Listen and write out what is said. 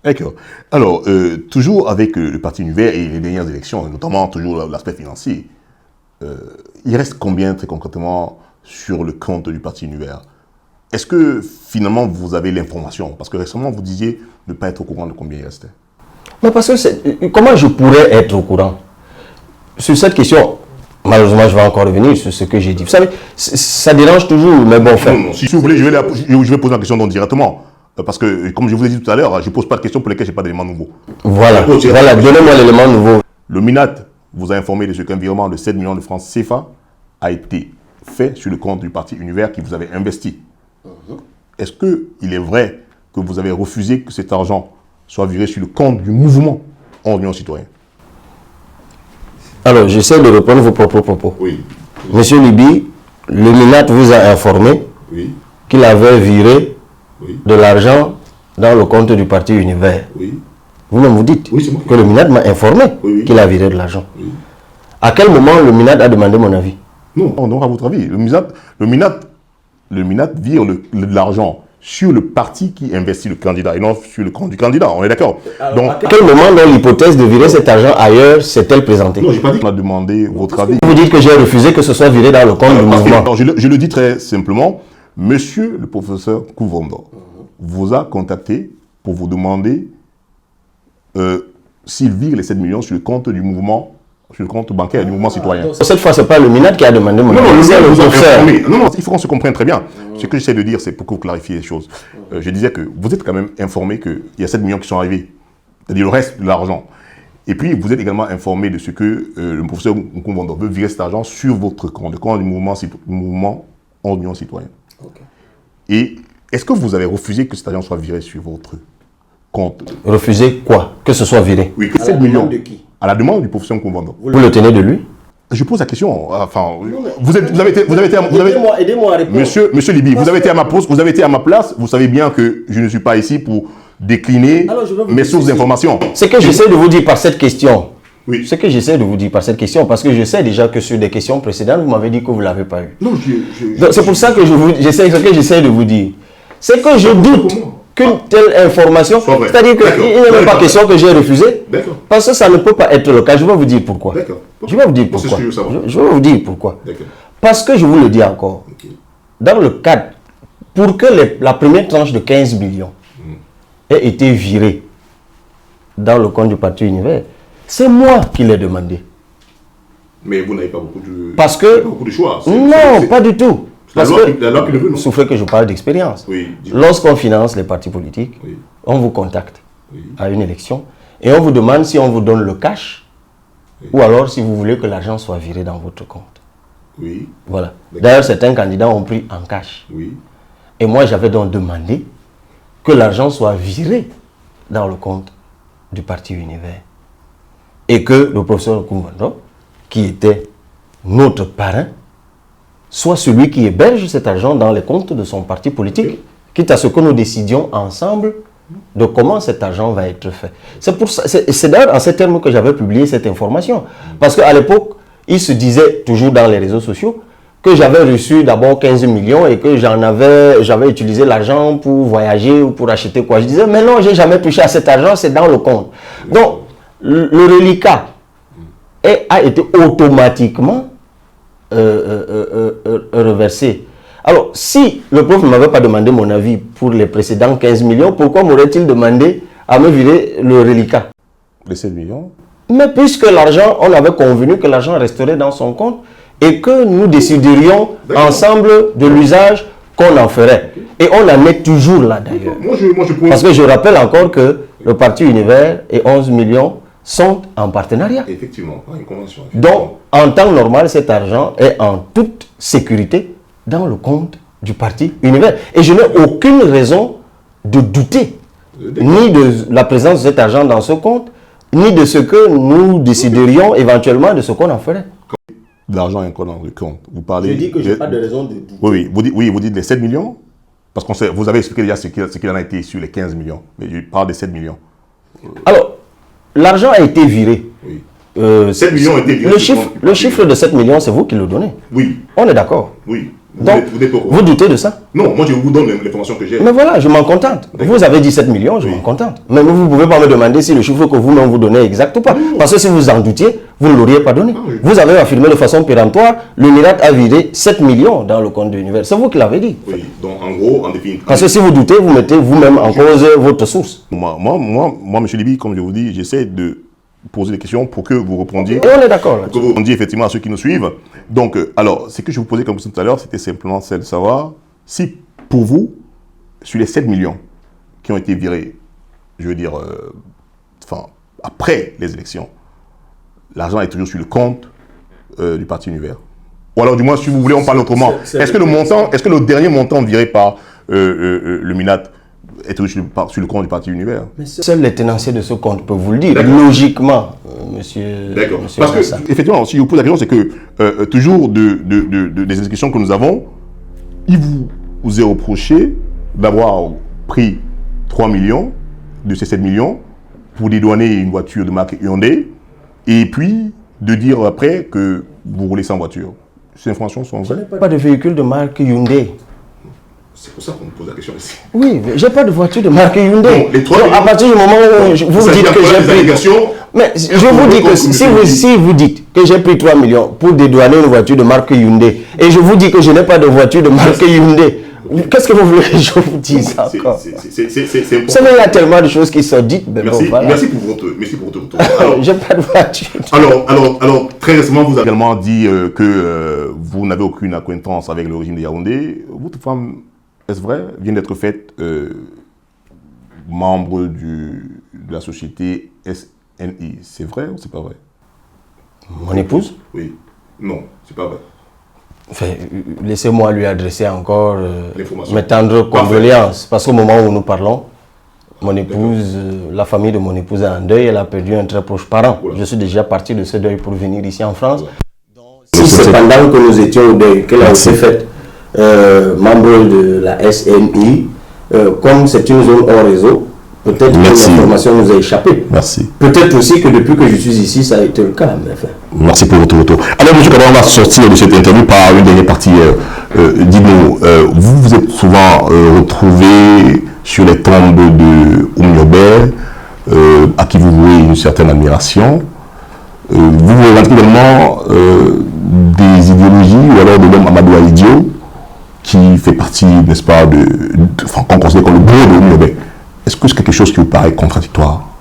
D'accord. Alors, toujours avec le Parti Univers et les dernières élections, notamment toujours l'aspect financier, il reste combien très concrètement sur le compte du Parti Univers? Est-ce que finalement vous avez l'information? Parce que récemment vous disiez ne pas être au courant de combien il restait. Mais parce que comment je pourrais être au courant? Sur cette question, malheureusement, je vais encore revenir sur ce que j'ai dit. Vous savez, ça dérange toujours, mais bon, enfin. Non, si vous voulez, je vais poser la question donc directement. Parce que, comme je vous ai dit tout à l'heure, je ne pose pas de questions pour lesquelles je n'ai pas d'éléments nouveaux. Voilà, donnez-moi l'élément nouveau. Le MINAT vous a informé de ce qu'un virement de 7 millions de francs CFA a été fait sur le compte du Parti Univers qui vous avait investi. Est-ce qu'il est vrai que vous avez refusé que cet argent soit viré sur le compte du mouvement en Union Citoyenne? Alors, j'essaie de reprendre vos propres propos. Oui. Monsieur Libi, le MINAT vous a informé qu'il avait viré de l'argent dans le compte du Parti Univers. Vous-même vous dites que le MINAT m'a informé qu'il a viré de l'argent. À quel moment le MINAT a demandé mon avis? Non, à votre avis. Le MINAT vire de l'argent sur le parti qui investit le candidat et non sur le compte du candidat. On est d'accord? Donc, à quel moment dans l'hypothèse de virer cet argent ailleurs s'est-elle présentée? Non, je n'ai pas dit qu'on a demandé votre avis. Vous dites que j'ai refusé que ce soit viré dans le compte du mouvement. Alors, je le dis très simplement. Monsieur le professeur Kouvando vous a contacté pour vous demander s'il vire les 7 millions sur le compte du mouvement, sur le compte bancaire du mouvement citoyen. Cette fois, ce n'est pas le MINAT qui a demandé mon avis. Non, il faut qu'on se comprenne très bien. Ce que j'essaie de dire, c'est pour que vous clarifiez les choses. Je disais que vous êtes quand même informé qu'il y a 7 millions qui sont arrivés, c'est-à-dire le reste de l'argent. Et puis, vous êtes également informé de ce que le professeur Kouvando veut virer cet argent sur votre compte, le compte du mouvement en Union Citoyenne. Et est-ce que vous avez refusé que cet argent soit viré sur votre compte? Refusé quoi? Que ce soit viré? Oui, que 7 millions. De qui? À la demande du professeur Kouvando. Vous le tenez de lui? Je pose la question. Enfin, vous avez été aidez-moi à répondre. Monsieur Libi, vous avez été à ma poste, vous avez été à ma place. Vous savez bien que je ne suis pas ici pour décliner mes sources d'information. Ce que j'essaie de vous dire par cette question. Oui. Ce que j'essaie de vous dire par cette question, parce que je sais déjà que sur des questions précédentes, vous m'avez dit que vous ne l'avez pas eu. Non, c'est pour ça que j'essaie de vous dire. C'est que je doute qu'une telle information, c'est-à-dire qu'il n'est même pas question que j'ai refusé, parce que ça ne peut pas être le cas. Je vais vous dire pourquoi. Je vais vous dire pourquoi. Je vais vous dire pourquoi. Parce que je vous le dis encore, dans le cadre, pour que la première tranche de 15 millions ait été virée dans le compte du Parti Univers, c'est moi qui l'ai demandé. Mais vous n'avez pas beaucoup de choix. Non, pas du tout. Parce la loi qui le veut, non? Souffrez que je parle d'expérience. Lorsqu'on finance les partis politiques, on vous contacte à une élection et on vous demande si on vous donne le cash ou alors si vous voulez que l'argent soit viré dans votre compte. Voilà. D'ailleurs, certains candidats ont pris en cash. Et moi, j'avais donc demandé que l'argent soit viré dans le compte du Parti Univers. Et que le professeur Kouvando, qui était notre parrain, soit celui qui héberge cet argent dans les comptes de son parti politique, quitte à ce que nous décidions ensemble de comment cet argent va être fait. C'est d'ailleurs en ces termes que j'avais publié cette information. Parce qu'à l'époque, il se disait toujours dans les réseaux sociaux que j'avais reçu d'abord 15 millions et que j'avais utilisé l'argent pour voyager ou pour acheter quoi. Je disais, mais non, je n'ai jamais touché à cet argent, c'est dans le compte. Donc, le reliquat a été automatiquement reversé. Alors, si le prof ne m'avait pas demandé mon avis pour les précédents 15 millions, pourquoi m'aurait-il demandé à me virer le reliquat? Les 7 millions? Mais puisque l'argent, on avait convenu que l'argent resterait dans son compte et que nous déciderions ensemble de l'usage qu'on en ferait. Et on en est toujours là d'ailleurs. Parce que je rappelle encore que le Parti Univers et 11 millions sont en partenariat. Effectivement, une convention. Donc, en temps normal, cet argent est en toute sécurité dans le compte du Parti Univers. Et je n'ai aucune raison de douter ni de la présence de cet argent dans ce compte, ni de ce que nous déciderions éventuellement de ce qu'on en ferait. L'argent est encore dans le compte. Vous parlez. Je dis que je n'ai pas de raison de douter. Vous dites les 7 millions, parce que vous avez expliqué déjà ce qu'il en a été sur les 15 millions. Mais je parle des 7 millions. Alors, l'argent a été viré. 7 millions ont été virés. Le chiffre de 7 millions, c'est vous qui le donnez. Oui. On est d'accord. Oui. Donc, vous doutez de ça? Non, moi je vous donne l'information que j'ai. Mais voilà, je m'en contente. Vous avez 17 millions, je m'en contente. Mais vous ne pouvez pas me demander si le chiffre que vous-même vous donnez est exact ou pas. Parce que si vous en doutiez, vous ne l'auriez pas donné. Vous avez affirmé de façon péremptoire, l'UNIRAT a viré 7 millions dans le compte de l'univers. C'est vous qui l'avez dit. Oui, donc en gros, en définitive. Parce que si vous doutez, vous mettez vous-même en cause votre source. Moi, M. Libi, comme je vous dis, j'essaie de poser des questions pour que vous répondiez. Et on est d'accord. Pour que vous répondiez effectivement à ceux qui nous suivent. Donc, alors, ce que je vous posais comme question tout à l'heure, c'était simplement celle de savoir si, pour vous, sur les 7 millions qui ont été virés, je veux dire, après les élections, l'argent est toujours sur le compte du Parti Univers. Ou alors, du moins, si vous voulez, on parle autrement. Est-ce que le dernier montant viré par le MINAT est toujours sur le compte du Parti Univers? Seuls les tenanciers de ce compte peuvent vous le dire, logiquement, monsieur. D'accord. Parce que, effectivement, si je vous pose la question, c'est que toujours des inscriptions que nous avons, il vous est reproché d'avoir pris 3 millions de ces 7 millions pour dédouaner une voiture de marque Hyundai et puis de dire après que vous roulez sans voiture. Ces informations sont vraies? Je n'ai pas de véhicule de marque Hyundai. C'est pour ça qu'on me pose la question ici. Oui, j'ai pas de voiture de marque Hyundai. Donc, les 3 millions, à partir du moment où vous dites que j'ai pris... Mais je vous dis que si vous dites que j'ai pris 3 millions pour dédouaner une voiture de marque Hyundai, et je vous dis que je n'ai pas de voiture de marque Hyundai, qu'est-ce que vous voulez que je vous dise encore? C'est il y a tellement de choses qui sont dites. Mais merci, bon, voilà. merci pour votre retour. J'ai pas de voiture. Alors, très récemment, vous avez également dit que vous n'avez aucune acquaintance avec le régime de Yaoundé. Votre femme, est-ce vrai, vient d'être faite membre de la société SNI. C'est vrai ou c'est pas vrai? Mon épouse? Oui. Non, c'est pas vrai. Enfin, laissez-moi lui adresser encore mes tendres condoléances. Parce qu'au moment où nous parlons, mon épouse, la famille de mon épouse est en deuil. Elle a perdu un très proche parent. Voilà. Je suis déjà parti de ce deuil pour venir ici en France. Voilà. Si c'est pendant que nous étions au deuil qu'elle a été faite membre de la SNI, comme c'est une zone hors réseau, peut-être que l'information nous a échappé. Merci. Peut-être aussi que depuis que je suis ici, ça a été le cas. Mais enfin. Merci pour votre retour. Alors, M. Kadar, on va sortir de cette interview par une dernière partie. Dites-nous, vous vous êtes souvent retrouvé sur les tombes de Oumyobert, à qui vous vouez une certaine admiration. Vous revendiquez également des idéologies, ou alors de l'homme Amadou Ahidjo, qui fait partie, n'est-ce pas, qu'on considère comme le bourreau de Oumyobert. Est-ce que c'est quelque chose qui vous paraît contradictoire?